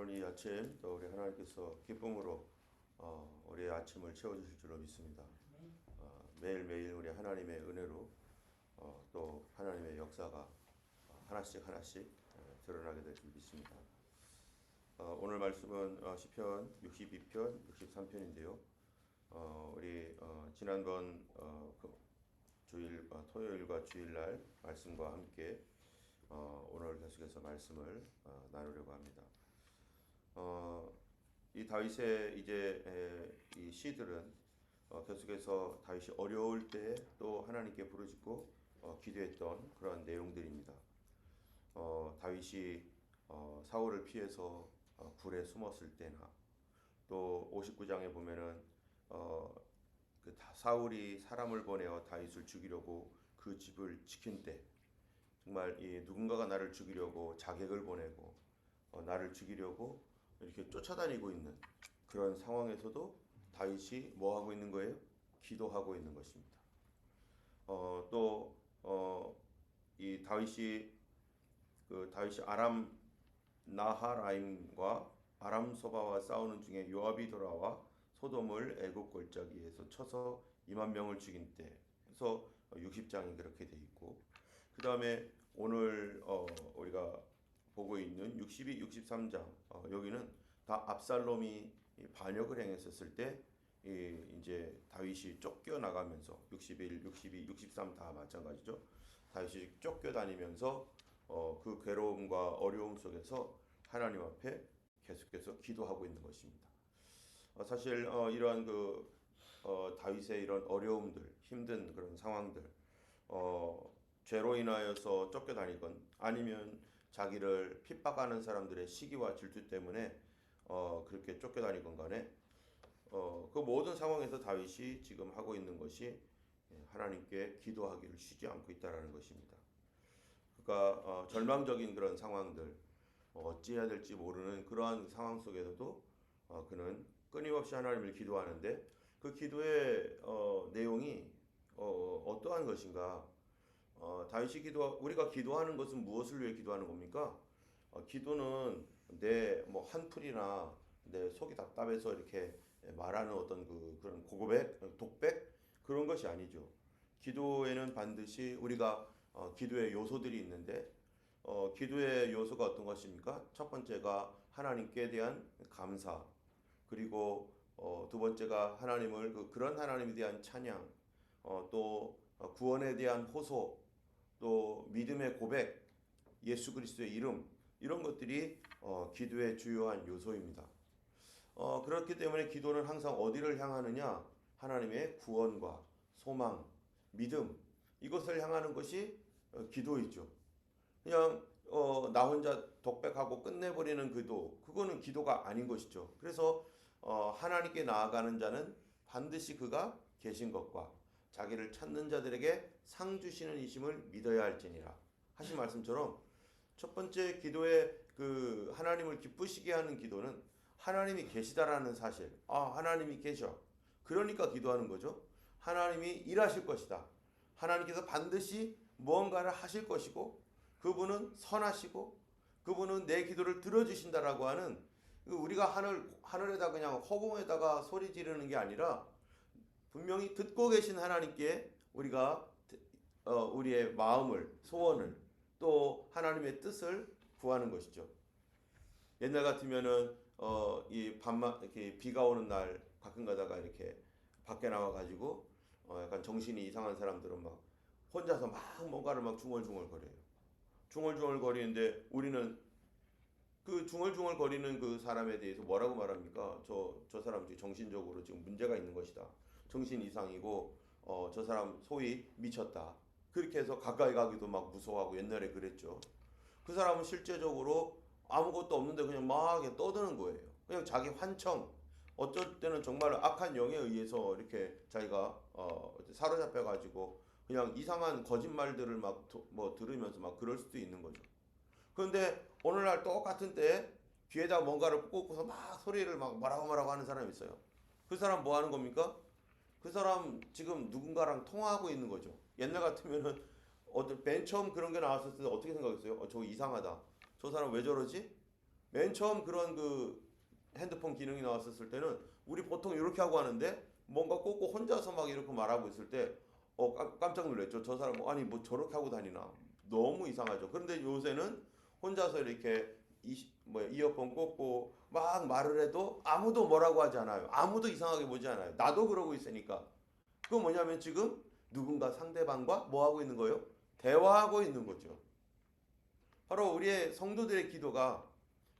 오늘 이 아침 또 우리 하나님께서 기쁨으로 우리의 아침을 채워주실 줄로 믿습니다. 매일매일 우리 하나님의 은혜로 또 하나님의 역사가 하나씩 드러나게 될 줄 믿습니다. 오늘 말씀은 시편 62편, 63편인데요. 우리 지난번 주일 토요일과 주일날 말씀과 함께 오늘 계속해서 말씀을 나누려고 합니다. 이 다윗의 이제 이 시들은 계속해서 다윗이 어려울 때 또 하나님께 부르짖고 기도했던 그런 내용들입니다. 다윗이 사울을 피해서 굴에 숨었을 때나 또 59장에 보면은 사울이 사람을 보내어 다윗을 죽이려고 그 집을 지킨 때 정말 이 누군가가 나를 죽이려고 자객을 보내고 나를 죽이려고 이렇게 쫓아다니고 있는 그런 상황에서도 다윗이 뭐 하고 있는 거예요? 기도하고 있는 것입니다. 또 이 다윗이 아람 나하라임과 아람 소바와 싸우는 중에 요압이 돌아와 소돔을 애굽 골짜기에서 쳐서 2만 명을 죽인 때 그래서 60장이 그렇게 돼 있고 그 다음에 오늘 우리가 보고 있는 62, 63장 여기는 다 압살롬이 반역을 행했었을 때 이제 다윗이 쫓겨나가면서 61, 62, 63 다 마찬가지죠. 다윗이 쫓겨다니면서 그 괴로움과 어려움 속에서 하나님 앞에 계속해서 기도하고 있는 것입니다. 사실 이러한 다윗의 이런 어려움들, 힘든 그런 상황들, 죄로 인하여서 쫓겨다니건 아니면 자기를 핍박하는 사람들의 시기와 질투 때문에 그렇게 쫓겨다니건 간에 그 모든 상황에서 다윗이 지금 하고 있는 것이 하나님께 기도하기를 쉬지 않고 있다는 것입니다. 그러니까 절망적인 그런 상황들, 어찌해야 될지 모르는 그러한 상황 속에서도 그는 끊임없이 하나님을 기도하는데 그 기도의 내용이 어떠한 것인가? 다윗이 우리가 기도하는 것은 무엇을 위해 기도하는 겁니까? 기도는 내 한풀이나 내 속이 답답해서 이렇게 말하는 어떤 그런 고백, 독백 그런 것이 아니죠. 기도에는 반드시 우리가 기도의 요소들이 있는데 기도의 요소가 어떤 것입니까? 첫 번째가 하나님께 대한 감사, 그리고 두 번째가 하나님을 그런 하나님에 대한 찬양, 또 구원에 대한 호소, 또 믿음의 고백, 예수 그리스도의 이름 이런 것들이 기도의 주요한 요소입니다. 그렇기 때문에 기도는 항상 어디를 향하느냐? 하나님의 구원과 소망, 믿음 이것을 향하는 것이 기도이죠. 그냥 나 혼자 독백하고 끝내버리는 기도, 그거는 기도가 아닌 것이죠. 그래서 하나님께 나아가는 자는 반드시 그가 계신 것과 자기를 찾는 자들에게 상 주시는 이심을 믿어야 할지니라 하신 말씀처럼 첫 번째 기도에 하나님을 기쁘시게 하는 기도는 하나님이 계시다라는 사실. 하나님이 계셔. 그러니까 기도하는 거죠. 하나님이 일하실 것이다. 하나님께서 반드시 무언가를 하실 것이고 그분은 선하시고 그분은 내 기도를 들어주신다라고 하는 우리가 하늘에다 그냥 허공에다가 소리 지르는 게 아니라 분명히 듣고 계신 하나님께 우리가 우리의 마음을, 소원을 또 하나님의 뜻을 구하는 것이죠. 옛날 같으면은 이 밤만 이렇게 비가 오는 날 가끔 가다가 이렇게 밖에 나와 가지고 약간 정신이 이상한 사람들은 막 혼자서 막 뭔가를 막 중얼중얼거려요. 중얼중얼거리는데 우리는 그 중얼중얼거리는 그 사람에 대해서 뭐라고 말합니까? 저 사람 정신적으로 지금 문제가 있는 것이다. 정신 이상이고 저 사람 소위 미쳤다. 그렇게 해서 가까이 가기도 막 무서워하고 옛날에 그랬죠. 그 사람은 실제적으로 아무것도 없는데 그냥 막 떠드는 거예요. 그냥 자기 환청, 어쩔 때는 정말 악한 영에 의해서 이렇게 자기가 사로잡혀 가지고 그냥 이상한 거짓말들을 막 들으면서 막 그럴 수도 있는 거죠. 그런데 오늘날 똑같은 때에 귀에다 뭔가를 꽂고서 막 소리를 막 뭐라고 하는 사람이 있어요. 그 사람 뭐 하는 겁니까? 그 사람 지금 누군가랑 통화하고 있는 거죠. 옛날 같으면은 맨 처음 그런 게 나왔을 때 어떻게 생각했어요? 저 이상하다. 저 사람 왜 저러지? 맨 처음 그런 그 핸드폰 기능이 나왔었을 때는 우리 보통 이렇게 하고 하는데 뭔가 꼭꼭 혼자서 막 이렇게 말하고 있을 때 깜짝 놀랐죠. 저 사람 아니 뭐 저렇게 하고 다니나 너무 이상하죠. 그런데 요새는 혼자서 이렇게 이어폰 꽂고 막 말을 해도 아무도 뭐라고 하지 않아요. 아무도 이상하게 보지 않아요. 나도 그러고 있으니까. 그건 뭐냐면 지금 누군가 상대방과 뭐 하고 있는 거예요? 대화하고 있는 거죠. 바로 우리의 성도들의 기도가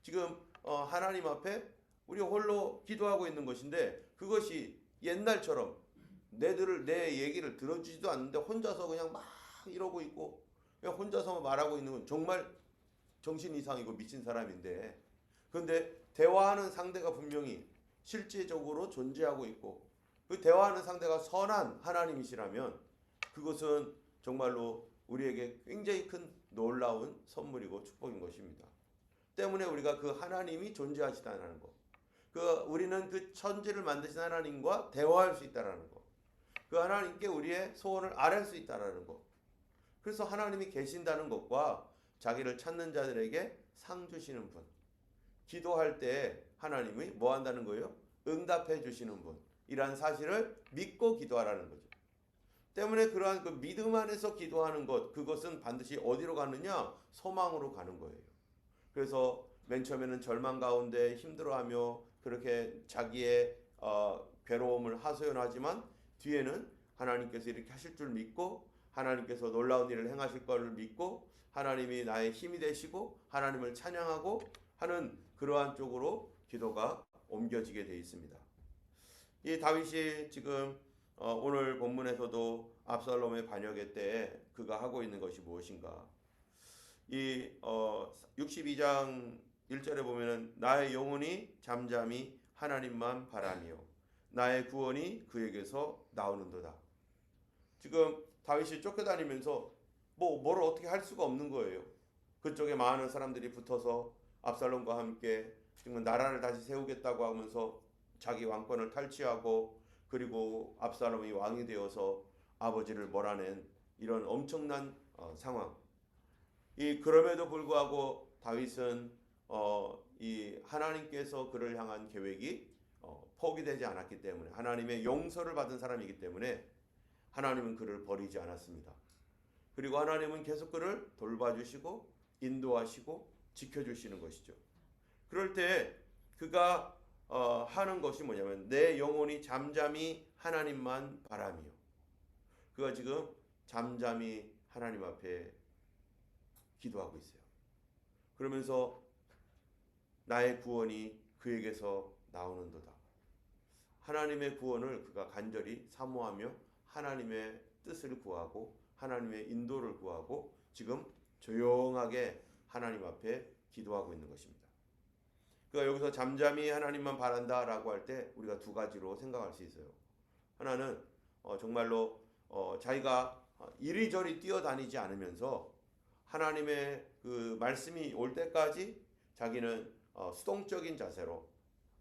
지금 하나님 앞에 우리 홀로 기도하고 있는 것인데 그것이 옛날처럼 내 얘기를 들어주지도 않는데 혼자서 그냥 막 이러고 있고 그냥 혼자서 말하고 있는 건 정말 정신 이상이고 미친 사람인데 그런데 대화하는 상대가 분명히 실제적으로 존재하고 있고 그 대화하는 상대가 선한 하나님이시라면 그것은 정말로 우리에게 굉장히 큰 놀라운 선물이고 축복인 것입니다. 때문에 우리가 그 하나님이 존재하시다는 것, 우리는 그 천지를 만드신 하나님과 대화할 수 있다는 것, 그 하나님께 우리의 소원을 아뢰할 수 있다는 것. 그래서 하나님이 계신다는 것과 자기를 찾는 자들에게 상 주시는 분, 기도할 때 하나님이 뭐 한다는 거예요? 응답해 주시는 분, 이란 사실을 믿고 기도하라는 거죠. 때문에 그러한 그 믿음 안에서 기도하는 것, 그것은 반드시 어디로 가느냐? 소망으로 가는 거예요. 그래서 맨 처음에는 절망 가운데 힘들어하며 그렇게 자기의 괴로움을 하소연하지만 뒤에는 하나님께서 이렇게 하실 줄 믿고 하나님께서 놀라운 일을 행하실 것을 믿고 하나님이 나의 힘이 되시고 하나님을 찬양하고 하는 그러한 쪽으로 기도가 옮겨지게 되어 있습니다. 이 다윗이 지금 오늘 본문에서도 압살롬의 반역의 때에 그가 하고 있는 것이 무엇인가? 이 62장 1절에 보면은 나의 영혼이 잠잠히 하나님만 바라며 나의 구원이 그에게서 나오는도다. 지금 다윗이 쫓겨다니면서 뭐를 어떻게 할 수가 없는 거예요. 그쪽에 많은 사람들이 붙어서 압살롬과 함께 지금 나라를 다시 세우겠다고 하면서 자기 왕권을 탈취하고 그리고 압살롬이 왕이 되어서 아버지를 몰아낸 이런 엄청난 상황. 그럼에도 불구하고 다윗은 이 하나님께서 그를 향한 계획이 포기되지 않았기 때문에 하나님의 용서를 받은 사람이기 때문에 하나님은 그를 버리지 않았습니다. 그리고 하나님은 계속 그를 돌봐주시고 인도하시고 지켜주시는 것이죠. 그럴 때 그가 하는 것이 뭐냐면 내 영혼이 잠잠히 하나님만 바라며 그가 지금 잠잠히 하나님 앞에 기도하고 있어요. 그러면서 나의 구원이 그에게서 나오는도다. 하나님의 구원을 그가 간절히 사모하며 하나님의 뜻을 구하고 하나님의 인도를 구하고 지금 조용하게 하나님 앞에 기도하고 있는 것입니다. 그러니까 여기서 잠잠히 하나님만 바란다라고 할 때 우리가 두 가지로 생각할 수 있어요. 하나는 정말로 자기가 이리저리 뛰어다니지 않으면서 하나님의 그 말씀이 올 때까지 자기는 수동적인 자세로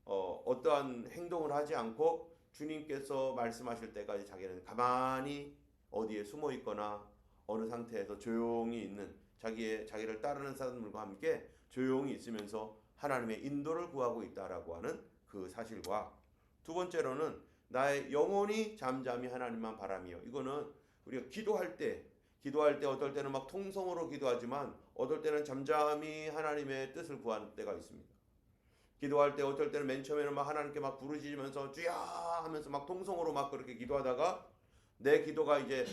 어떠한 행동을 하지 않고 주님께서 말씀하실 때까지 자기는 가만히 어디에 숨어 있거나 어느 상태에서 조용히 있는 자기를 따르는 사람들과 함께 조용히 있으면서 하나님의 인도를 구하고 있다라고 하는 그 사실과 두 번째로는 나의 영혼이 잠잠히 하나님만 바라며 이거는 우리가 기도할 때 어떨 때는 막 통성으로 기도하지만 어떨 때는 잠잠히 하나님의 뜻을 구하는 때가 있습니다. 기도할 때 어떨 때는 맨 처음에는 막 하나님께 막 부르짖으면서 주야 하면서 막 통성으로 막 그렇게 기도하다가 내 기도가 이제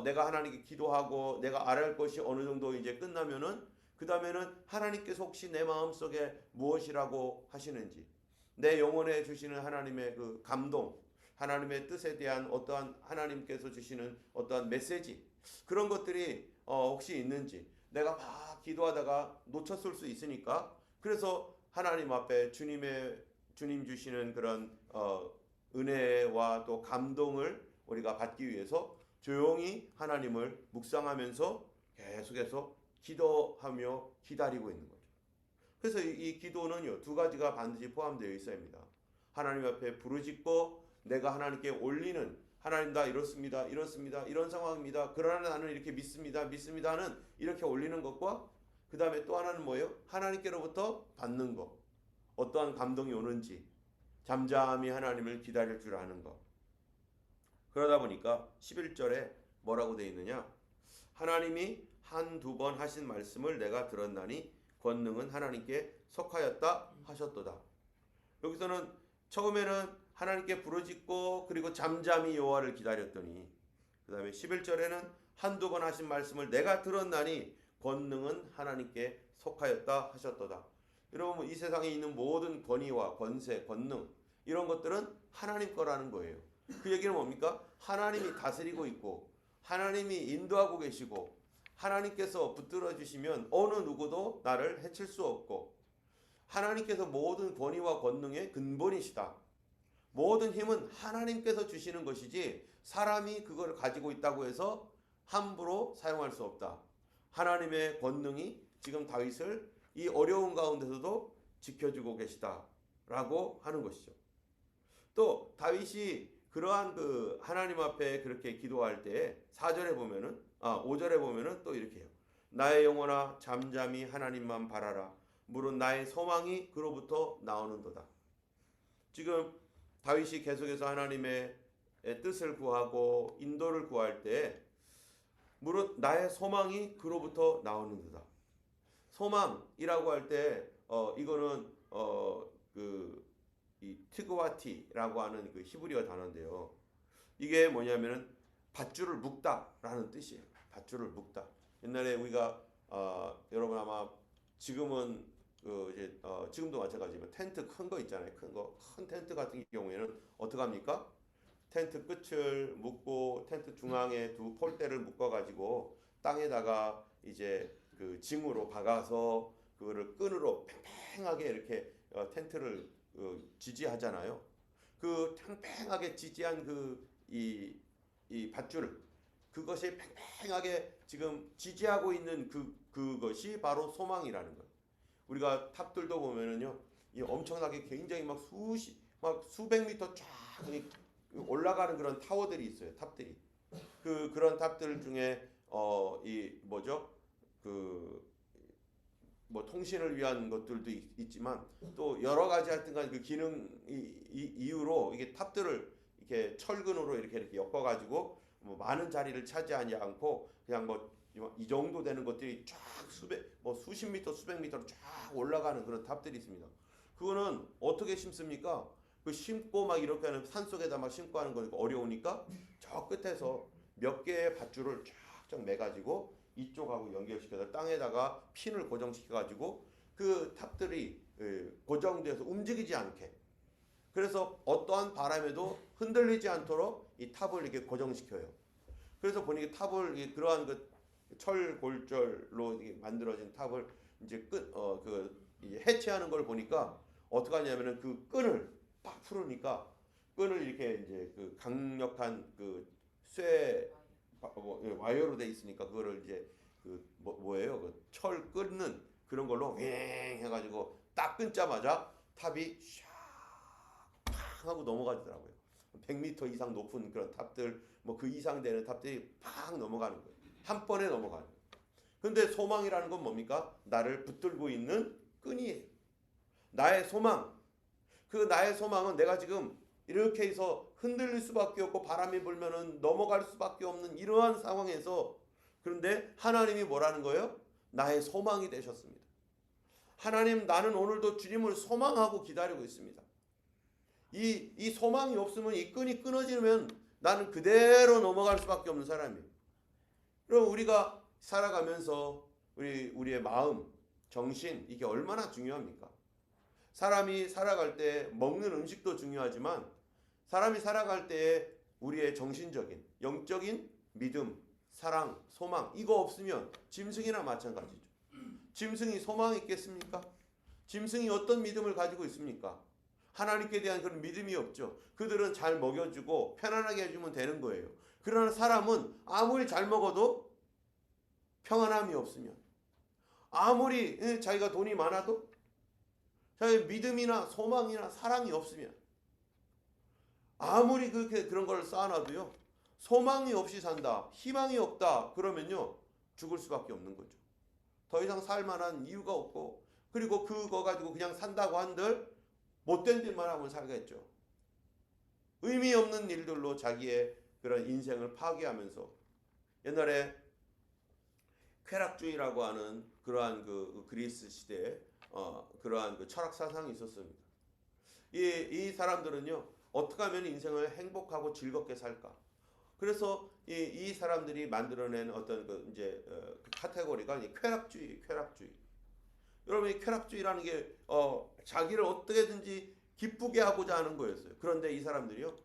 내가 하나님께 기도하고 내가 아뢰할 것이 어느 정도 이제 끝나면은 그 다음에는 하나님께서 혹시 내 마음속에 무엇이라고 하시는지 내 영혼에 주시는 하나님의 그 감동 하나님의 뜻에 대한 어떠한 하나님께서 주시는 어떠한 메시지 그런 것들이 혹시 있는지 내가 막 기도하다가 놓쳤을 수 있으니까 그래서 하나님 앞에 주님 주시는 그런 은혜와 또 감동을 우리가 받기 위해서 조용히 하나님을 묵상하면서 계속해서 기도하며 기다리고 있는 거죠. 그래서 이 기도는요 두 가지가 반드시 포함되어 있어야 합니다. 하나님 앞에 부르짖고 내가 하나님께 올리는 하나님 나 이렇습니다 이런 상황입니다 그러나 나는 이렇게 믿습니다 하는 이렇게 올리는 것과 그 다음에 또 하나는 뭐예요? 하나님께로부터 받는 거. 어떠한 감동이 오는지 잠잠히 하나님을 기다릴 줄 아는 거. 그러다 보니까 11절에 뭐라고 되어 있느냐? 하나님이 한두 번 하신 말씀을 내가 들었나니 권능은 하나님께 속하였다 하셨도다. 여기서는 처음에는 하나님께 부르짖고 그리고 잠잠히 여호와를 기다렸더니 그 다음에 11절에는 한두 번 하신 말씀을 내가 들었나니 권능은 하나님께 속하였다 하셨도다. 여러분, 이 세상에 있는 모든 권위와 권세, 권능 이런 것들은 하나님 거라는 거예요. 그 얘기는 뭡니까? 하나님이 다스리고 있고 하나님이 인도하고 계시고 하나님께서 붙들어 주시면 어느 누구도 나를 해칠 수 없고 하나님께서 모든 권위와 권능의 근본이시다. 모든 힘은 하나님께서 주시는 것이지 사람이 그걸 가지고 있다고 해서 함부로 사용할 수 없다. 하나님의 권능이 지금 다윗을 이 어려운 가운데서도 지켜주고 계시다라고 하는 것이죠. 또 다윗이 그러한 그 하나님 앞에 그렇게 기도할 때 4절에 보면은 5절에 보면은 또 이렇게 해요. 나의 영혼아 잠잠히 하나님만 바라라. 물은 나의 소망이 그로부터 나오는도다. 지금 다윗이 계속해서 하나님의 뜻을 구하고 인도를 구할 때 무릇 나의 소망이 그로부터 나오는도다. 소망이라고 할 때 이거는 이 티그와티라고 하는 그 히브리어 단어인데요. 이게 뭐냐면은 밧줄을 묶다라는 뜻이에요. 밧줄을 묶다. 옛날에 우리가 여러분 아마 지금은 지금도 마찬가지지만 텐트 큰 거 있잖아요. 큰 텐트 같은 경우에는 어떻게 합니까? 텐트 끝을 묶고 텐트 중앙에 두 폴대를 묶어 가지고 땅에다가 이제 그 징으로 박아서 그거를 끈으로 팽팽하게 이렇게 텐트를 지지하잖아요. 그 팽팽하게 지지한 이 밧줄 그것이 팽팽하게 지금 지지하고 있는 그것이 바로 소망이라는 거예요. 우리가 탑들도 보면은요, 이 엄청나게 굉장히 막 수백 미터 쫙 올라가는 그런 타워들이 있어요. 탑들이 그런 탑들 중에 이 뭐죠? 뭐 통신을 위한 것들도 있지만 또 여러 가지 하여튼간 그 기능 이유로 이게 탑들을 이렇게 철근으로 이렇게 엮어 가지고 뭐 많은 자리를 차지하지 않고 그냥 뭐 이 정도 되는 것들이 쫙 수십 미터 수백 미터로 쫙 올라가는 그런 탑들이 있습니다. 그거는 어떻게 심습니까? 그 심고 막 이렇게 하는 산속에다 막 심고 하는 거니까 어려우니까 저 끝에서 몇 개의 밧줄을 쫙쫙 매 가지고 이쪽하고 연결시켜서 땅에다가 핀을 고정시켜가지고 그 탑들이 고정돼서 움직이지 않게, 그래서 어떠한 바람에도 흔들리지 않도록 이 탑을 이렇게 고정시켜요. 그래서 보니까 탑을 그러한 그 철골절로 만들어진 탑을 이제 이제 해체하는 걸 보니까 어떻게 하냐면은 그 끈을 팍 풀으니까 끈을 이렇게 이제 그 강력한 쇠 와이어로 돼 있으니까 그거를 이제 뭐예요? 그 철 끊는 그런 걸로 윙 해가지고 딱 끊자마자 탑이 샥 하고 넘어가더라고요. 100m 이상 높은 그런 탑들, 뭐 그 이상 되는 탑들이 팍 넘어가는 거예요. 한 번에 넘어가는 거예요. 근데 소망이라는 건 뭡니까? 나를 붙들고 있는 끈이에요. 나의 소망. 그 나의 소망은 내가 지금 이렇게 해서 흔들릴 수밖에 없고 바람이 불면은 넘어갈 수밖에 없는 이러한 상황에서, 그런데 하나님이 뭐라는 거예요? 나의 소망이 되셨습니다. 하나님, 나는 오늘도 주님을 소망하고 기다리고 있습니다. 이 소망이 없으면 이 끈이 끊어지면 나는 그대로 넘어갈 수밖에 없는 사람이에요. 그럼 우리가 살아가면서 우리의 마음, 정신, 이게 얼마나 중요합니까? 사람이 살아갈 때 먹는 음식도 중요하지만 사람이 살아갈 때 우리의 정신적인, 영적인 믿음, 사랑, 소망 이거 없으면 짐승이나 마찬가지죠. 짐승이 소망이 있겠습니까? 짐승이 어떤 믿음을 가지고 있습니까? 하나님께 대한 그런 믿음이 없죠. 그들은 잘 먹여주고 편안하게 해주면 되는 거예요. 그러나 사람은 아무리 잘 먹어도 평안함이 없으면, 아무리 자기가 돈이 많아도 자기의 믿음이나 소망이나 사랑이 없으면, 아무리 그런 걸 쌓아놔도요, 소망이 없이 산다, 희망이 없다 그러면요 죽을 수밖에 없는 거죠. 더 이상 살 만한 이유가 없고, 그리고 그거 가지고 그냥 산다고 한들 못된 일만 하면 살겠죠. 의미 없는 일들로 자기의 그런 인생을 파괴하면서, 옛날에 쾌락주의라고 하는 그러한 그 그리스 시대에 그러한 그 철학 사상이 있었습니다. 이 사람들은요, 어떻게 하면 인생을 행복하고 즐겁게 살까? 그래서 이 사람들이 만들어낸 어떤 그 이제 그 카테고리가 쾌락주의. 여러분, 이 쾌락주의라는 게 자기를 어떻게든지 기쁘게 하고자 하는 거였어요. 그런데 이 사람들이요,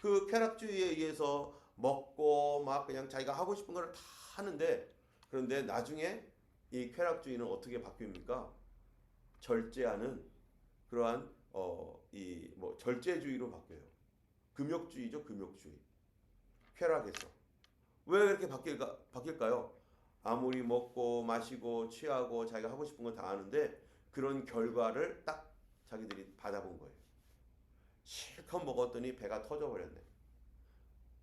그 쾌락주의에 의해서 먹고 막 그냥 자기가 하고 싶은 걸 다 하는데, 그런데 나중에 이 쾌락주의는 어떻게 바뀝니까? 절제하는 그러한 이 뭐 절제주의로 바뀌어요. 금욕주의죠, 금욕주의. 쾌락에서. 왜 그렇게 바뀔까요? 아무리 먹고 마시고 취하고 자기가 하고 싶은 거 다 하는데 그런 결과를 딱 자기들이 받아본 거예요. 실컷 먹었더니 배가 터져버렸네.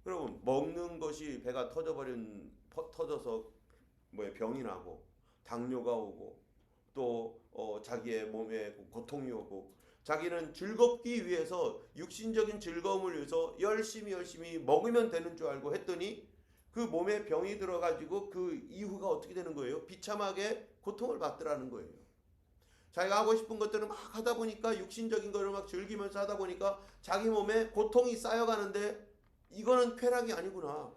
여러분, 먹는 것이 배가 터져서 병이 나고 당뇨가 오고 또 자기의 몸에 고통이 오고, 자기는 즐겁기 위해서, 육신적인 즐거움을 위해서 열심히 먹으면 되는 줄 알고 했더니 그 몸에 병이 들어가지고 그 이후가 어떻게 되는 거예요? 비참하게 고통을 받더라는 거예요. 자기가 하고 싶은 것들을 막 하다 보니까, 육신적인 거를 막 즐기면서 하다 보니까 자기 몸에 고통이 쌓여가는데, 이거는 쾌락이 아니구나.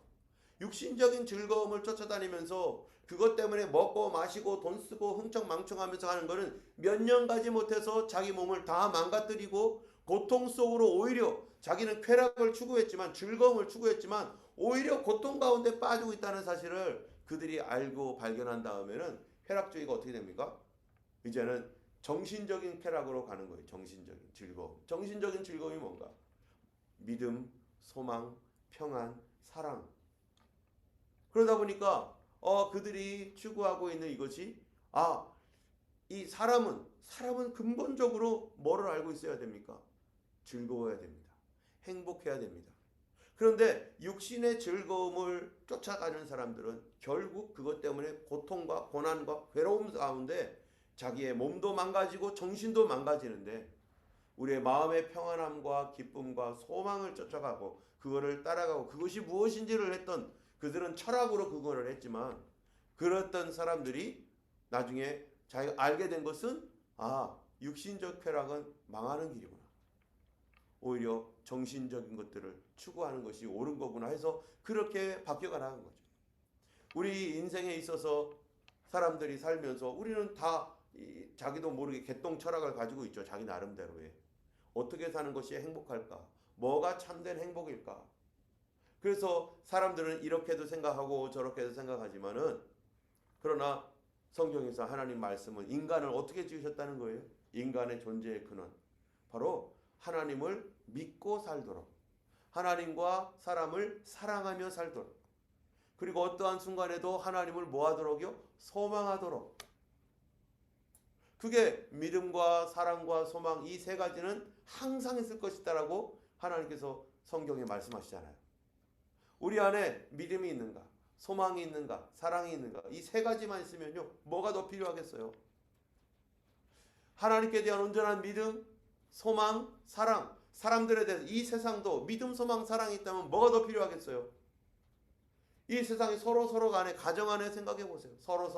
육신적인 즐거움을 쫓아다니면서 그것 때문에 먹고 마시고 돈 쓰고 흥청망청하면서 하는 거는 몇 년 가지 못해서 자기 몸을 다 망가뜨리고, 고통 속으로 오히려 자기는 쾌락을 추구했지만, 즐거움을 추구했지만 오히려 고통 가운데 빠지고 있다는 사실을 그들이 알고 발견한 다음에는 쾌락주의가 어떻게 됩니까? 이제는 정신적인 쾌락으로 가는 거예요. 정신적인 즐거움. 정신적인 즐거움이 뭔가? 믿음, 소망, 평안, 사랑. 그러다 보니까 그들이 추구하고 있는 이것이, 이 사람은 근본적으로 뭐를 알고 있어야 됩니까? 즐거워야 됩니다. 행복해야 됩니다. 그런데 육신의 즐거움을 쫓아가는 사람들은 결국 그것 때문에 고통과 고난과 괴로움 가운데 자기의 몸도 망가지고 정신도 망가지는데, 우리의 마음의 평안함과 기쁨과 소망을 쫓아가고 그거를 따라가고 그것이 무엇인지를 했던, 그들은 철학으로 그거를 했지만, 그랬던 사람들이 나중에 자기가 알게 된 것은, 육신적 쾌락은 망하는 길이구나. 오히려 정신적인 것들을 추구하는 것이 옳은 거구나 해서 그렇게 바뀌어가는 거죠. 우리 인생에 있어서 사람들이 살면서 우리는 다 자기도 모르게 개똥 철학을 가지고 있죠. 자기 나름대로의. 어떻게 사는 것이 행복할까? 뭐가 참된 행복일까? 그래서 사람들은 이렇게도 생각하고 저렇게도 생각하지만은, 그러나 성경에서 하나님 말씀은 인간을 어떻게 지으셨다는 거예요? 인간의 존재의 근원, 바로 하나님을 믿고 살도록, 하나님과 사람을 사랑하며 살도록, 그리고 어떠한 순간에도 하나님을 뭐하도록요? 소망하도록. 그게 믿음과 사랑과 소망, 이 세 가지는 항상 있을 것이다라고 하나님께서 성경에 말씀하시잖아요. 우리 안에 믿음이 있는가, 소망이 있는가, 사랑이 있는가, 이 세 가지만 있으면요, 뭐가 더 필요하겠어요? 하나님께 대한 온전한 믿음, 소망, 사랑, 사람들에 대해서, 이 세상도 믿음, 소망, 사랑이 있다면 뭐가 더 필요하겠어요? 이 세상에 서로 간에, 가정 안에 생각해 보세요. 서로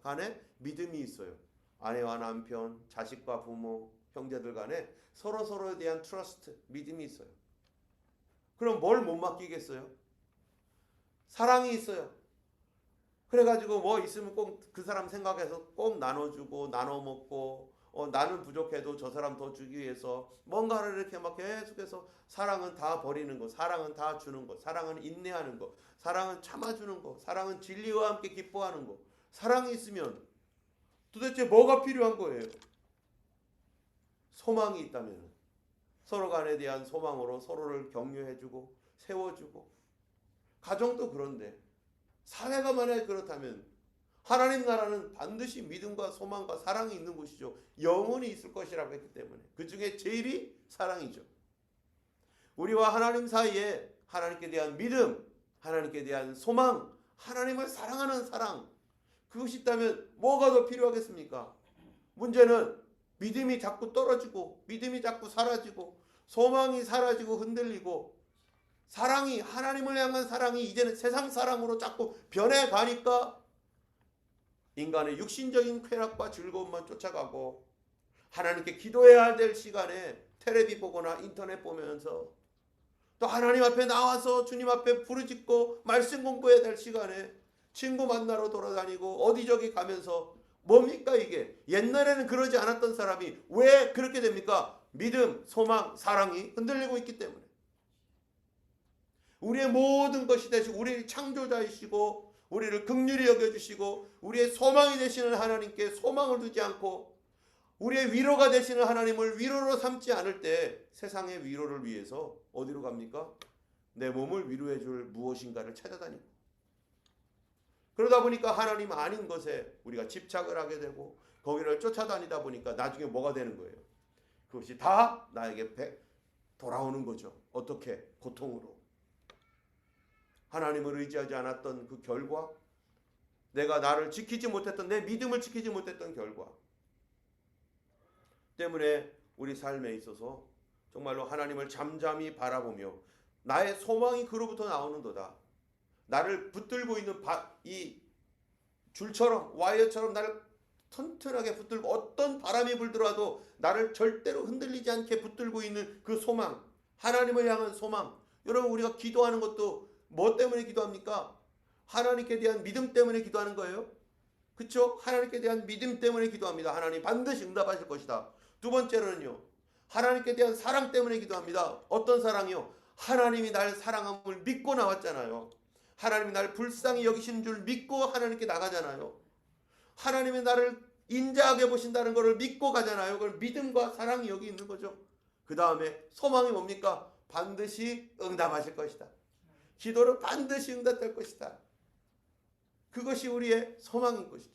간에 믿음이 있어요. 아내와 남편, 자식과 부모, 형제들 간에 서로에 대한 트러스트, 믿음이 있어요. 그럼 뭘 못 맡기겠어요? 사랑이 있어요. 그래가지고 뭐 있으면 꼭 그 사람 생각해서 꼭 나눠주고 나눠 먹고, 나는 부족해도 저 사람 더 주기 위해서 뭔가를 이렇게 막 계속해서, 사랑은 다 버리는 것, 사랑은 다 주는 것, 사랑은 인내하는 것, 사랑은 참아주는 것, 사랑은 진리와 함께 기뻐하는 것. 사랑이 있으면 도대체 뭐가 필요한 거예요? 소망이 있다면 서로 간에 대한 소망으로 서로를 격려해주고 세워주고, 가정도 그런데, 사회가 만약에 그렇다면 하나님 나라는 반드시 믿음과 소망과 사랑이 있는 곳이죠. 영원히 있을 것이라고 했기 때문에 그 중에 제일이 사랑이죠. 우리와 하나님 사이에 하나님께 대한 믿음, 하나님께 대한 소망, 하나님을 사랑하는 사랑, 그것이 있다면 뭐가 더 필요하겠습니까? 문제는 믿음이 자꾸 떨어지고 믿음이 자꾸 사라지고 소망이 사라지고 흔들리고 사랑이, 하나님을 향한 사랑이 이제는 세상 사랑으로 자꾸 변해가니까 인간의 육신적인 쾌락과 즐거움만 쫓아가고 하나님께 기도해야 될 시간에 텔레비 보거나 인터넷 보면서 또 하나님 앞에 나와서 주님 앞에 부르짖고 말씀 공부해야 될 시간에 친구 만나러 돌아다니고 어디저기 가면서 뭡니까 이게? 옛날에는 그러지 않았던 사람이 왜 그렇게 됩니까? 믿음, 소망, 사랑이 흔들리고 있기 때문에. 우리의 모든 것이 되시고 우리의 창조자이시고 우리를 긍휼히 여겨주시고 우리의 소망이 되시는 하나님께 소망을 두지 않고 우리의 위로가 되시는 하나님을 위로로 삼지 않을 때 세상의 위로를 위해서 어디로 갑니까? 내 몸을 위로해 줄 무엇인가를 찾아다니고 그러다 보니까 하나님 아닌 것에 우리가 집착을 하게 되고 거기를 쫓아다니다 보니까 나중에 뭐가 되는 거예요? 그것이 다 나에게 돌아오는 거죠. 어떻게? 고통으로. 하나님을 의지하지 않았던 그 결과, 내가 나를 지키지 못했던, 내 믿음을 지키지 못했던 결과 때문에 우리 삶에 있어서 정말로 하나님을 잠잠히 바라보며 나의 소망이 그로부터 나오는도다. 나를 붙들고 있는 이 줄처럼 와이어처럼 나를 튼튼하게 붙들고 어떤 바람이 불더라도 나를 절대로 흔들리지 않게 붙들고 있는 그 소망, 하나님을 향한 소망. 여러분 우리가 기도하는 것도 뭐 때문에 기도합니까? 하나님께 대한 믿음 때문에 기도하는 거예요. 그렇죠? 하나님께 대한 믿음 때문에 기도합니다. 하나님 반드시 응답하실 것이다. 두 번째로는요. 하나님께 대한 사랑 때문에 기도합니다. 어떤 사랑이요? 하나님이 날 사랑함을 믿고 나왔잖아요. 하나님이 나를 불쌍히 여기시는 줄 믿고 하나님께 나가잖아요. 하나님이 나를 인자하게 보신다는 것을 믿고 가잖아요. 그걸 믿음과 사랑이 여기 있는 거죠. 그 다음에 소망이 뭡니까? 반드시 응답하실 것이다. 기도를 반드시 응답할 것이다. 그것이 우리의 소망인 것이죠.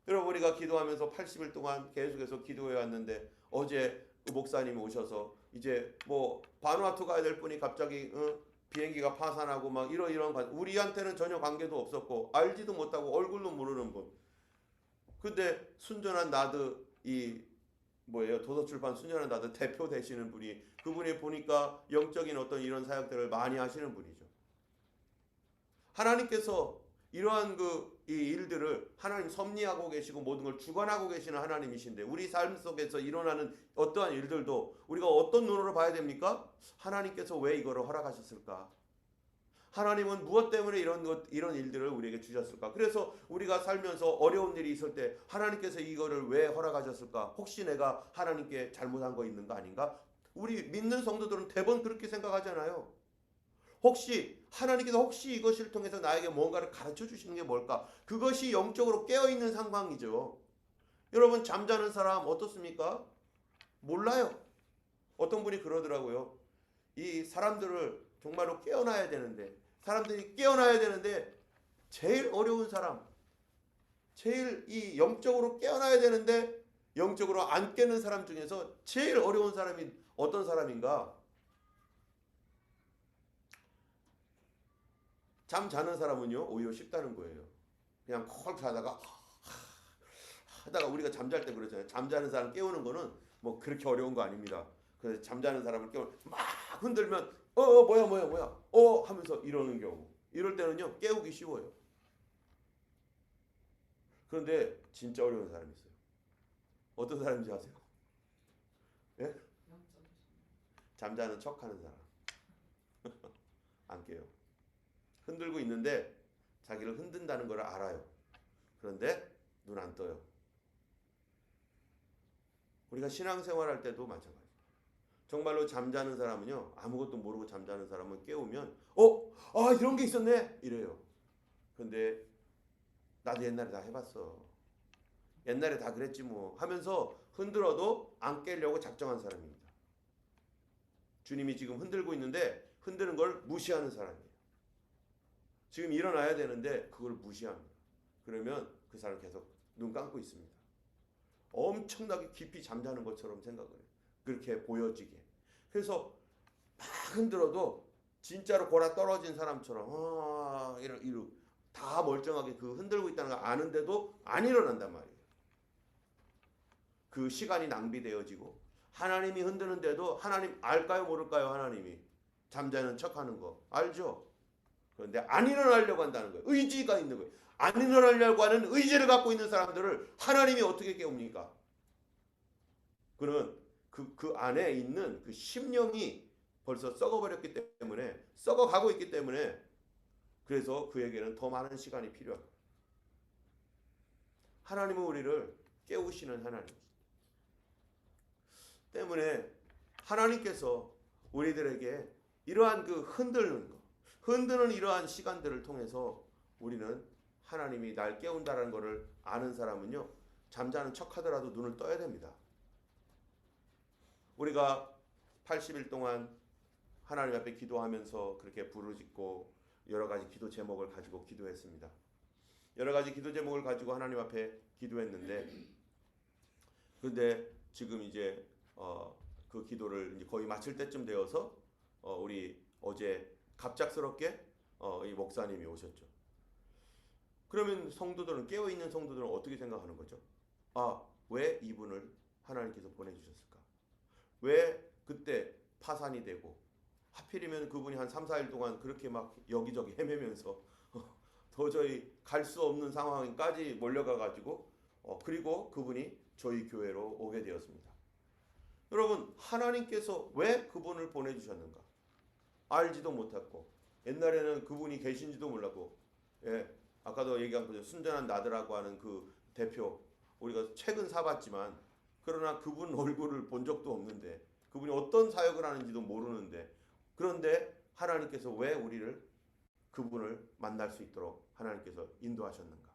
여러분 우리가 기도하면서 80일 동안 계속해서 기도해 왔는데 어제 목사님이 오셔서 이제 뭐 바누아투 가야 될 분이 갑자기 비행기가 파산하고 막 이런 우리한테는 전혀 관계도 없었고 알지도 못하고 얼굴도 모르는 분. 근데 순전한 나드 도서출판 순전한 나드 대표 되시는 분이 그분이 보니까 영적인 어떤 이런 사역들을 많이 하시는 분이죠. 하나님께서 이러한 이 일들을 하나님 섭리하고 계시고 모든 걸 주관하고 계시는 하나님이신데 우리 삶 속에서 일어나는 어떠한 일들도 우리가 어떤 눈으로 봐야 됩니까? 하나님께서 왜 이거를 허락하셨을까? 하나님은 무엇 때문에 이런 일들을 우리에게 주셨을까? 그래서 우리가 살면서 어려운 일이 있을 때 하나님께서 이거를 왜 허락하셨을까? 혹시 내가 하나님께 잘못한 거 있는 거 아닌가? 우리 믿는 성도들은 대부분 그렇게 생각하잖아요. 하나님께서 이것을 통해서 나에게 뭔가를 가르쳐 주시는 게 뭘까? 그것이 영적으로 깨어있는 상황이죠. 여러분 잠자는 사람 어떻습니까? 몰라요. 어떤 분이 그러더라고요. 이 사람들을 정말로 깨어나야 되는데 사람들이 깨어나야 되는데 제일 어려운 사람, 제일 이 영적으로 깨어나야 되는데 영적으로 안 깨는 사람 중에서 제일 어려운 사람이 어떤 사람인가? 잠 자는 사람은요 오히려 쉽다는 거예요. 그냥 콜 자다가 우리가 잠잘 때 그러잖아요. 잠자는 사람 깨우는 거는 뭐 그렇게 어려운 거 아닙니다. 그래서 잠자는 사람을 막 흔들면 뭐야 하면서 이러는 경우, 이럴 때는요 깨우기 쉬워요. 그런데 진짜 어려운 사람이 있어요. 어떤 사람인지 아세요? 예? 잠자는 척하는 사람. 안 깨요. 흔들고 있는데 자기를 흔든다는 걸 알아요. 그런데 눈 안 떠요. 우리가 신앙생활할 때도 마찬가지. 정말로 잠자는 사람은요 아무것도 모르고 잠자는 사람은 깨우면 이런 게 있었네 이래요. 근데 나도 옛날에 다 해봤어. 옛날에 다 그랬지 뭐 하면서 흔들어도 안 깨려고 작정한 사람입니다. 주님이 지금 흔들고 있는데 흔드는 걸 무시하는 사람이에요. 지금 일어나야 되는데 그걸 무시합니다. 그러면 그 사람 계속 눈 감고 있습니다. 엄청나게 깊이 잠자는 것처럼 생각을 해요. 그렇게 보여지게. 그래서 막 흔들어도 진짜로 골아 떨어진 사람처럼 이러고 다 멀쩡하게 그 흔들고 있다는 걸 아는데도 안 일어난단 말이에요. 그 시간이 낭비되어지고 하나님이 흔드는데도 하나님 알까요 모를까요? 하나님이 잠자는 척하는 거 알죠? 그런데 안 일어나려고 한다는 거예요. 의지가 있는 거예요. 안 일어나려고 하는 의지를 갖고 있는 사람들을 하나님이 어떻게 깨웁니까? 그는 그 안에 있는 그 심령이 벌써 썩어버렸기 때문에 썩어가고 있기 때문에 그래서 그에게는 더 많은 시간이 필요합니다. 하나님은 우리를 깨우시는 하나님 때문에 하나님께서 우리들에게 이러한 그 흔드는 이러한 시간들을 통해서 우리는 하나님이 날 깨운다라는 것을 아는 사람은요 잠자는 척하더라도 눈을 떠야 됩니다. 우리가 80일 동안 하나님 앞에 기도하면서 그렇게 부르짖고 여러 가지 기도 제목을 가지고 기도했습니다. 여러 가지 기도 제목을 가지고 하나님 앞에 기도했는데 근데 지금 이제 그 기도를 이제 거의 마칠 때쯤 되어서 우리 어제 갑작스럽게 이 목사님이 오셨죠. 그러면 성도들은 깨어있는 성도들은 어떻게 생각하는 거죠? 왜 이분을 하나님께서 보내주셨을까? 왜 그때 파산이 되고 하필이면 그분이 한 3, 4일 동안 그렇게 막 여기저기 헤매면서 도저히 갈 수 없는 상황까지 몰려가 가지고 그리고 그분이 저희 교회로 오게 되었습니다. 여러분 하나님께서 왜 그분을 보내주셨는가? 알지도 못했고 옛날에는 그분이 계신지도 몰랐고 아까도 얘기한 거죠. 순전한 나드라고 하는 그 대표 우리가 책은 사봤지만 그러나 그분 얼굴을 본 적도 없는데 그분이 어떤 사역을 하는지도 모르는데 그런데 하나님께서 왜 우리를 그분을 만날 수 있도록 하나님께서 인도하셨는가?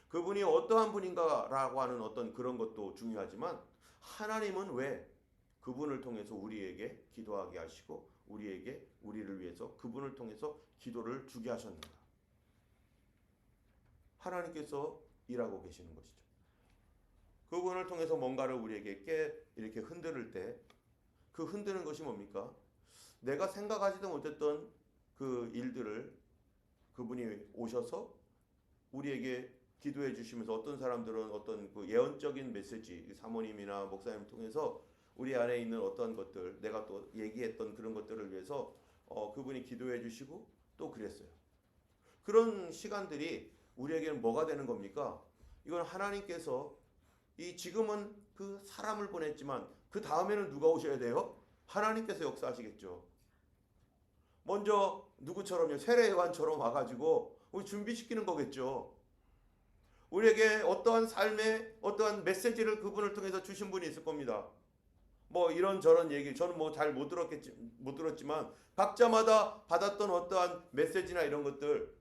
그분이 어떠한 분인가라고 하는 어떤 그런 것도 중요하지만 하나님은 왜 그분을 통해서 우리에게 기도하게 하시고 우리를 위해서 그분을 통해서 기도를 주게 하셨는가? 하나님께서 일하고 계시는 것이죠. 그분을 통해서 뭔가를 우리에게 이렇게 흔들 때 그 흔드는 것이 뭡니까? 내가 생각하지도 못했던 그 일들을 그분이 오셔서 우리에게 기도해 주시면서 어떤 사람들은 어떤 그 예언적인 메시지 사모님이나 목사님 통해서 우리 안에 있는 어떤 것들 내가 또 얘기했던 그런 것들을 위해서 그분이 기도해 주시고 또 그랬어요. 그런 시간들이 우리에게는 뭐가 되는 겁니까? 이건 하나님께서 지금은 그 사람을 보냈지만 그 다음에는 누가 오셔야 돼요? 하나님께서 역사하시겠죠. 먼저 누구처럼요? 세례 요한처럼 와가지고 우리 준비시키는 거겠죠. 우리에게 어떠한 삶의 어떠한 메시지를 그분을 통해서 주신 분이 있을 겁니다. 뭐 이런저런 얘기 저는 뭐 잘 못 들었지만 각자마다 받았던 어떠한 메시지나 이런 것들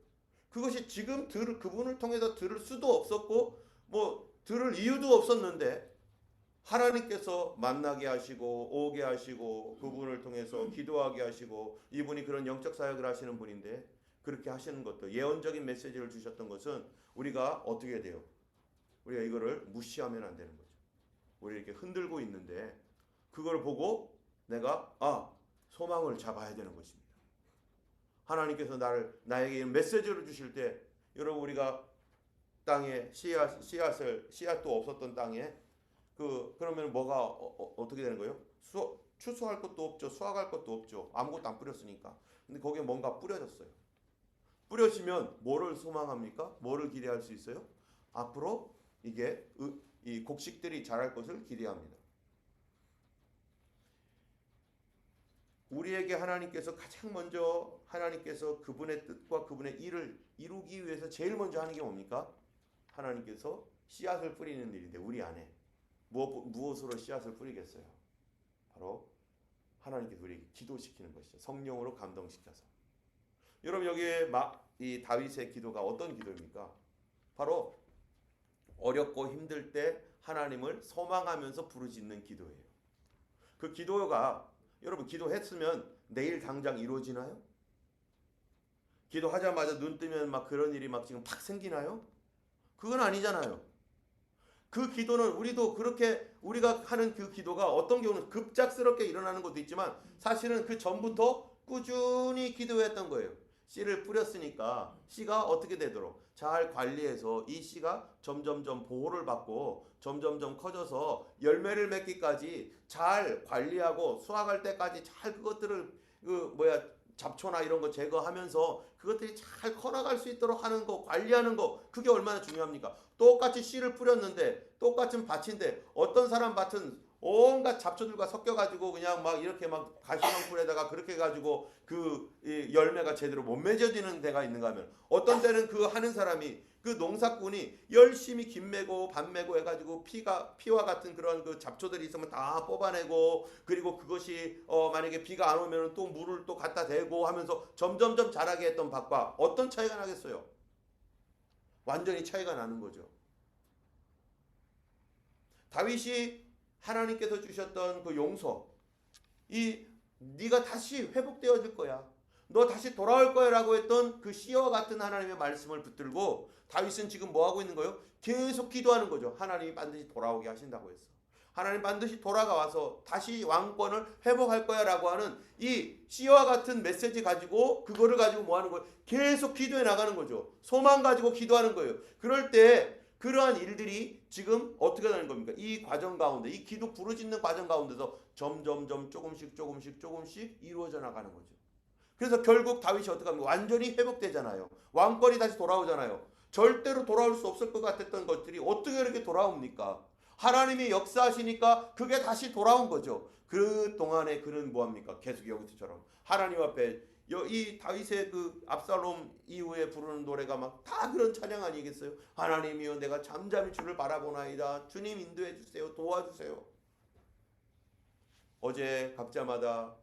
그것이 지금 그분을 통해서 들을 수도 없었고 뭐 들을 이유도 없었는데 하나님께서 만나게 하시고 오게 하시고 그분을 통해서 기도하게 하시고 이분이 그런 영적 사역을 하시는 분인데 그렇게 하시는 것도 예언적인 메시지를 주셨던 것은 우리가 어떻게 돼요? 우리가 이거를 무시하면 안 되는 거죠. 우리 이렇게 흔들고 있는데 그걸 보고 내가 소망을 잡아야 되는 것입니다. 하나님께서 나에게 메시지를 주실 때 여러분 우리가 땅에 씨앗도 없었던 땅에 그러면 뭐가 어떻게 되는 거예요? 추수할 것도 없죠. 수확할 것도 없죠. 아무것도 안 뿌렸으니까. 근데 거기에 뭔가 뿌려졌어요. 뿌려지면 뭐를 소망합니까? 뭐를 기대할 수 있어요? 앞으로 이게 이 곡식들이 자랄 것을 기대합니다. 우리에게 하나님께서 가장 먼저 하나님께서 그분의 뜻과 그분의 일을 이루기 위해서 제일 먼저 하는 게 뭡니까? 하나님께서 씨앗을 뿌리는 일인데 우리 안에 무엇으로 씨앗을 뿌리겠어요? 바로 하나님께서 우리에게 기도시키는 것이죠. 성령으로 감동시켜서. 여러분 여기에 이 다윗의 기도가 어떤 기도입니까? 바로 어렵고 힘들 때 하나님을 소망하면서 부르짖는 기도예요. 그 기도가 여러분 기도했으면 내일 당장 이루어지나요? 기도하자마자 눈 뜨면 막 그런 일이 막 지금 팍 생기나요? 그건 아니잖아요. 그 기도는 우리도 그렇게 우리가 하는 그 기도가 어떤 경우는 급작스럽게 일어나는 것도 있지만 사실은 그 전부터 꾸준히 기도했던 거예요. 씨를 뿌렸으니까 씨가 어떻게 되도록 잘 관리해서 이 씨가 점점점 보호를 받고 점점점 커져서 열매를 맺기까지 잘 관리하고 수확할 때까지 잘 그것들을 잡초나 이런 거 제거하면서 그것들이 잘 커나갈 수 있도록 하는 거, 관리하는 거, 그게 얼마나 중요합니까? 똑같이 씨를 뿌렸는데 똑같은 밭인데 어떤 사람 밭은 온갖 잡초들과 섞여가지고 그냥 막 이렇게 막 가시덤불에다가 그렇게 해가지고 그 열매가 제대로 못 맺어지는 데가 있는가 하면 어떤 때는 그 하는 사람이 그 농사꾼이 열심히 김 메고 밭 메고 해가지고 피와 같은 그런 그 잡초들이 있으면 다 뽑아내고 그리고 그것이 만약에 비가 안 오면 또 물을 또 갖다 대고 하면서 점점점 자라게 했던 밭과 어떤 차이가 나겠어요? 완전히 차이가 나는 거죠. 다윗이 하나님께서 주셨던 그 용서, 네가 다시 회복되어질 거야, 너 다시 돌아올 거야 라고 했던 그 씨와 같은 하나님의 말씀을 붙들고 다윗은 지금 뭐 하고 있는 거예요? 계속 기도하는 거죠. 하나님이 반드시 돌아오게 하신다고 했어. 하나님 반드시 돌아가와서 다시 왕권을 회복할 거야 라고 하는 이 씨와 같은 메시지 가지고 그거를 가지고 뭐 하는 거예요? 계속 기도해 나가는 거죠. 소망 가지고 기도하는 거예요. 그럴 때 그러한 일들이 지금 어떻게 되는 겁니까? 이 과정 가운데, 이 기도 부르짖는 과정 가운데서 점점점 조금씩 이루어져 나가는 거죠. 그래서 결국 다윗이 어떻게 합니까? 완전히 회복되잖아요. 왕권이 다시 돌아오잖아요. 절대로 돌아올 수 없을 것 같았던 것들이 어떻게 이렇게 돌아옵니까? 하나님이 역사하시니까 그게 다시 돌아온 거죠. 그 동안에 그는 뭐합니까? 계속 여기서처럼 하나님 앞에 이 다윗의 그 압살롬 이후에 부르는 노래가 막 다 그런 찬양 아니겠어요? 하나님이여 내가 잠잠히 주를 바라보나이다. 주님 인도해 주세요. 도와주세요. 어제 각자마다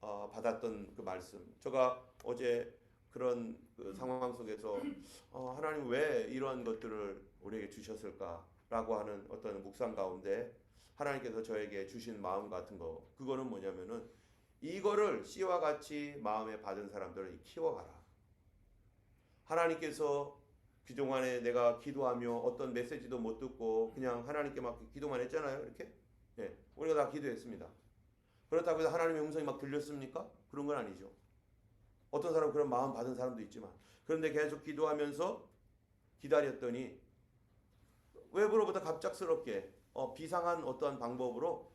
받았던 그 말씀, 제가 어제 그런 그 상황 속에서 하나님 왜 이러한 것들을 우리에게 주셨을까라고 하는 어떤 묵상 가운데 하나님께서 저에게 주신 마음 같은 거, 그거는 뭐냐면은 이거를 씨와 같이 마음에 받은 사람들을 키워가라. 하나님께서 그동안에 내가 기도하며 어떤 메시지도 못 듣고 그냥 하나님께 막 기도만 했잖아요. 이렇게 우리가 다 기도했습니다. 그렇다고 해서 하나님의 음성이 막 들렸습니까? 그런 건 아니죠. 어떤 사람은 그런 마음 받은 사람도 있지만, 그런데 계속 기도하면서 기다렸더니 외부로부터 갑작스럽게 비상한 어떠한 방법으로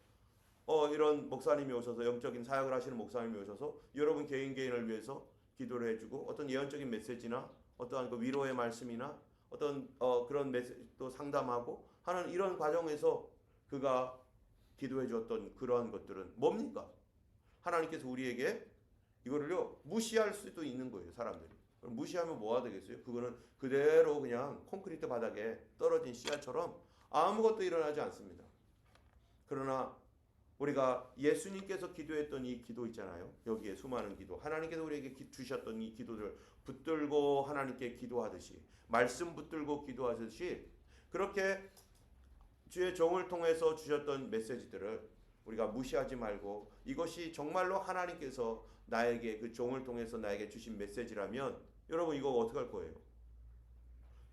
이런 목사님이 오셔서, 영적인 사역을 하시는 목사님이 오셔서 여러분 개인을 위해서 기도를 해주고 어떤 예언적인 메시지나 어떠한 그 위로의 말씀이나 어떤 그런 메시지 또 상담하고 하는 이런 과정에서 그가 기도해 주었던 그러한 것들은 뭡니까? 하나님께서 우리에게 이거를요 무시할 수도 있는 거예요. 사람들이. 그럼 무시하면 뭐가 되겠어요? 그거는 그대로 그냥 콘크리트 바닥에 떨어진 씨앗처럼 아무것도 일어나지 않습니다. 그러나 우리가 예수님께서 기도했던 이 기도 있잖아요. 여기에 수많은 기도, 하나님께서 우리에게 주셨던 이 기도를 붙들고 하나님께 기도하듯이, 말씀 붙들고 기도하듯이, 그렇게 주의 종을 통해서 주셨던 메시지들을 우리가 무시하지 말고, 이것이 정말로 하나님께서 나에게, 그 종을 통해서 나에게 주신 메시지라면 여러분 이거 어떻게 할 거예요?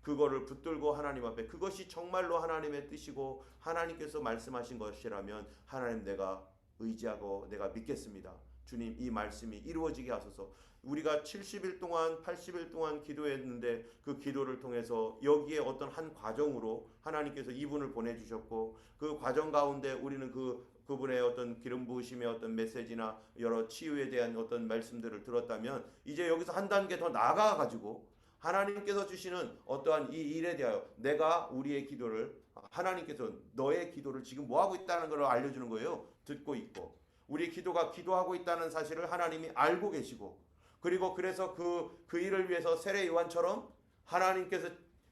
그거를 붙들고 하나님 앞에, 그것이 정말로 하나님의 뜻이고 하나님께서 말씀하신 것이라면 하나님 내가 의지하고 내가 믿겠습니다. 주님 이 말씀이 이루어지게 하소서. 우리가 70일 동안 80일 동안 기도했는데 그 기도를 통해서 여기에 어떤 한 과정으로 하나님께서 이분을 보내주셨고, 그 과정 가운데 우리는 그분의 어떤 기름 부으심의 어떤 메시지나 여러 치유에 대한 어떤 말씀들을 들었다면 이제 여기서 한 단계 더 나아가가지고 하나님께서 주시는 어떠한 이 일에 대하여 내가 우리의 기도를, 하나님께서 너의 기도를 지금 뭐하고 있다는 걸 알려주는 거예요. 듣고 있고 우리 기도가 기도하고 있다는 사실을 하나님이 알고 계시고, 그리고 그래서 그 일을 위해서 세례 요한처럼 하나님께서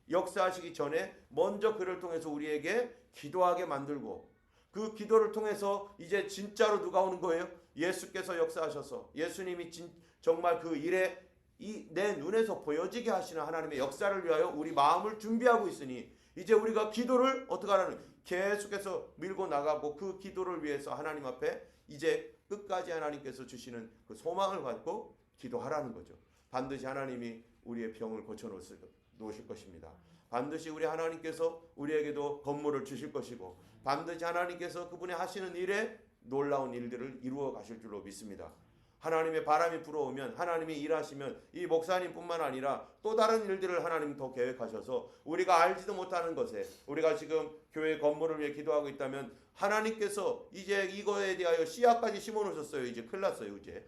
역사하시기 전에 먼저 그를 통해서 우리에게 기도하게 만들고, 그 기도를 통해서 이제 진짜로 누가 오는 거예요? 예수께서 역사하셔서 예수님이 정말 그 일에 내 눈에서 보여지게 하시는 하나님의 역사를 위하여 우리 마음을 준비하고 있으니 이제 우리가 기도를 어떻게 하라는, 계속해서 밀고 나가고 그 기도를 위해서 하나님 앞에 이제 끝까지 하나님께서 주시는 그 소망을 갖고 기도하라는 거죠. 반드시 하나님이 우리의 병을 고쳐 놓으실 것입니다. 반드시 우리 하나님께서 우리에게도 건물을 주실 것이고, 반드시 하나님께서 그분이 하시는 일에 놀라운 일들을 이루어 가실 줄로 믿습니다. 하나님의 바람이 불어오면 하나님이 일하시면 이 목사님뿐만 아니라 또 다른 일들을 하나님 더 계획하셔서 우리가 알지도 못하는 것에 우리가 지금 교회 건물을 위해 기도하고 있다면 하나님께서 이제 이거에 대하여 씨앗까지 심어 놓으셨어요. 이제 큰일 났어요. 이제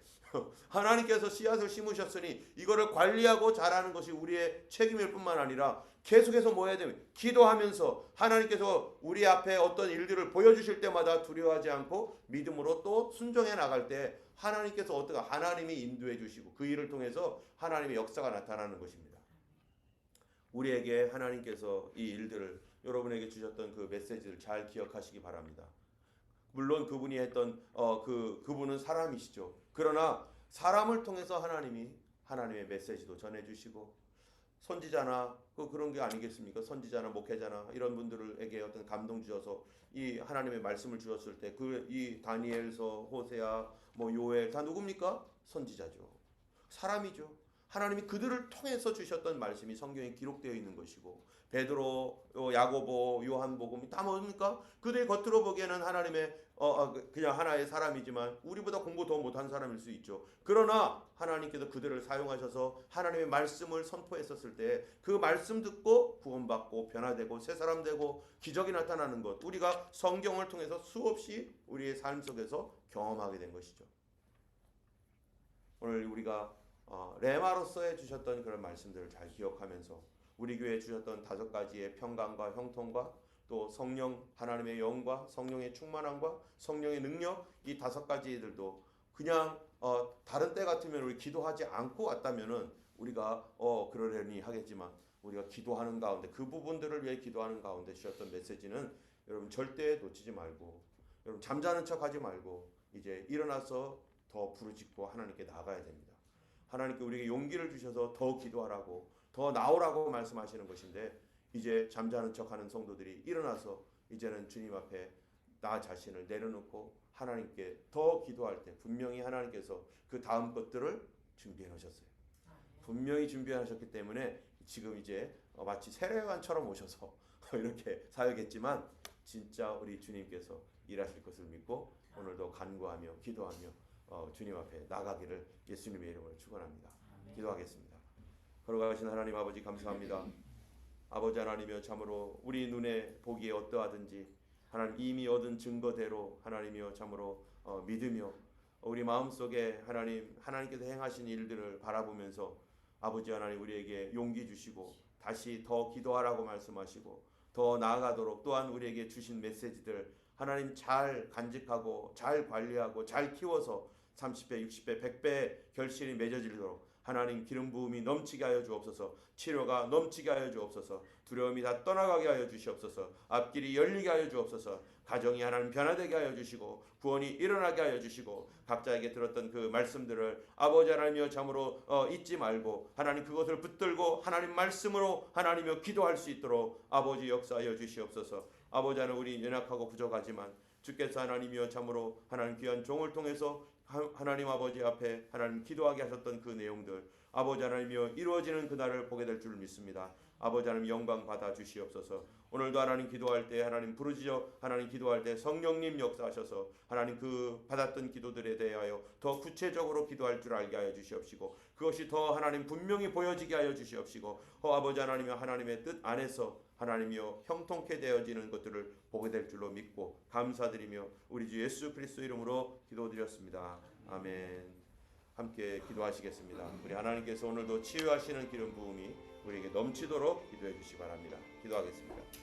하나님께서 씨앗을 심으셨으니 이거를 관리하고 잘하는 것이 우리의 책임일 뿐만 아니라 계속해서 뭐 해야 되면 기도하면서 하나님께서 우리 앞에 어떤 일들을 보여주실 때마다 두려워하지 않고 믿음으로 또 순종해 나갈 때 하나님께서 어떻게 하나님이 인도해 주시고 그 일을 통해서 하나님의 역사가 나타나는 것입니다. 우리에게 하나님께서 이 일들을 여러분에게 주셨던 그 메시지를 잘 기억하시기 바랍니다. 물론 그분이 했던 그분은 사람이시죠. 그러나 사람을 통해서 하나님의 메시지도 전해주시고 선지자나 그런 게 아니겠습니까? 선지자나 목회자나 이런 분들에게 어떤 감동 주셔서 이 하나님의 말씀을 주셨을 때 이 다니엘서, 호세아, 뭐 요엘 다 누굽니까? 선지자죠. 사람이죠. 하나님이 그들을 통해서 주셨던 말씀이 성경에 기록되어 있는 것이고 베드로, 야고보, 요한복음이 다 뭡니까? 그들이 겉으로 보기에는 하나님의 그냥 하나의 사람이지만 우리보다 공부 더 못한 사람일 수 있죠. 그러나 하나님께서 그들을 사용하셔서 하나님의 말씀을 선포했었을 때 그 말씀 듣고 구원받고 변화되고 새 사람 되고 기적이 나타나는 것 우리가 성경을 통해서 수없이 우리의 삶 속에서 경험하게 된 것이죠. 오늘 우리가 레마로서에 주셨던 그런 말씀들을 잘 기억하면서 우리 교회에 주셨던 5가지의 평강과 형통과 또 성령 하나님의 영과 성령의 충만함과 성령의 능력 이 5가지들도 그냥 다른 때 같으면 우리 기도하지 않고 왔다면은 우리가 그러려니 하겠지만 우리가 기도하는 가운데 그 부분들을 위해 기도하는 가운데 주셨던 메시지는 여러분 절대 놓치지 말고 여러분 잠자는 척하지 말고 이제 일어나서 더 부르짖고 하나님께 나아가야 됩니다. 하나님께 우리에게 용기를 주셔서 더 기도하라고 더 나오라고 말씀하시는 것인데 이제 잠자는 척하는 성도들이 일어나서 이제는 주님 앞에 나 자신을 내려놓고 하나님께 더 기도할 때 분명히 하나님께서 그 다음 것들을 준비해 놓으셨어요. 분명히 준비해 놓으셨기 때문에 지금 이제 마치 세례요한처럼 오셔서 이렇게 사역했지만 진짜 우리 주님께서 일하실 것을 믿고 오늘도 간구하며 기도하며 주님 앞에 나가기를 예수님의 이름으로 축원합니다. 기도하겠습니다. 걸어가신 하나님 아버지 감사합니다. 아버지 하나님이여 참으로 우리 눈에 보기에 어떠하든지 하나님 이미 얻은 증거대로 하나님이여 참으로 믿으며 우리 마음속에 하나님께서 행하신 일들을 바라보면서 아버지 하나님 우리에게 용기 주시고 다시 더 기도하라고 말씀하시고 더 나아가도록 또한 우리에게 주신 메시지들 하나님 잘 간직하고 잘 관리하고 잘 키워서 30배, 60배, 100배 결실이 맺어지도록 하나님 기름 부음이 넘치게 하여 주옵소서. 치료가 넘치게 하여 주옵소서. 두려움이 다 떠나가게 하여 주시옵소서. 앞길이 열리게 하여 주옵소서. 가정이 하나님 변화되게 하여 주시고 구원이 일어나게 하여 주시고 각자에게 들었던 그 말씀들을 아버지 하나님이여 참으로 잊지 말고 하나님 그것을 붙들고 하나님 말씀으로 하나님이여 기도할 수 있도록 아버지 역사하여 주시옵소서. 아버지 하나님 우리 연약하고 부족하지만 주께서 하나님이여 참으로 하나님 귀한 종을 통해서 하나님 아버지 앞에 하나님 기도하게 하셨던 그 내용들 아버지 하나님이여 이루어지는 그날을 보게 될 줄 믿습니다. 아버지 하나님 영광 받아 주시옵소서. 오늘도 하나님 기도할 때 하나님 부르짖어 하나님 기도할 때 성령님 역사하셔서 하나님 그 받았던 기도들에 대하여 더 구체적으로 기도할 줄 알게 하여 주시옵시고 그것이 더 하나님 분명히 보여지게 하여 주시옵시고 아버지 하나님이여 하나님의 뜻 안에서 하나님이여 형통케 되어지는 것들을 보게 될 줄로 믿고 감사드리며 우리 주 예수 그리스도 이름으로 기도드렸습니다. 아멘. 함께 기도하시겠습니다. 우리 하나님께서 오늘도 치유하시는 기름 부음이 우리에게 넘치도록 기도해 주시기 바랍니다. 기도하겠습니다.